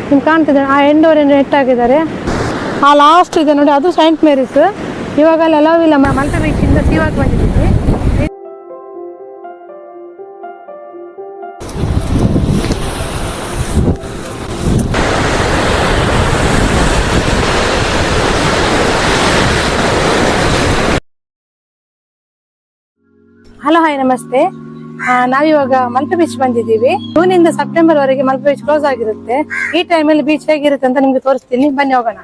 ನಿಮ್ಗೆ ಕಾಣ್ತಿದೆ ಆ ಎಂಡೋರ್ ನೆಟ್ ಹಾಕಿದ್ದಾರೆ. ಆ ಲಾಸ್ಟ್ ಇದೆ ನೋಡಿ, ಅದು ಸೈಂಟ್ ಮೇರಿಸ್. ಇವಾಗ ಅಲ್ಲಿ ಅಲವ್ ಇಲ್ಲ, ಮಲ್ಪೆ ಬೀಚಿಂದ ಸೀವಾಗಿ ಬಂದಿದ್ದೀವಿ. ಹಲೋ, ಹಾಯ್, ನಮಸ್ತೆ. ನಾವಿವಾಗ ಮಲ್ಪೆ ಬೀಚ್ ಬಂದಿದ್ದೀವಿ. ಜೂನಿಂದ ಸೆಪ್ಟೆಂಬರ್ ವರೆಗೆ ಮಲ್ಪೆ ಬೀಚ್ ಕ್ಲೋಸ್ ಆಗಿರುತ್ತೆ. ಈ ಟೈಮಲ್ಲಿ ಬೀಚ್ ಹೇಗಿರುತ್ತೆ ಅಂತ ನಿಮ್ಗೆ ತೋರಿಸ್ತೀನಿ, ಬನ್ನಿ ಹೋಗೋಣ.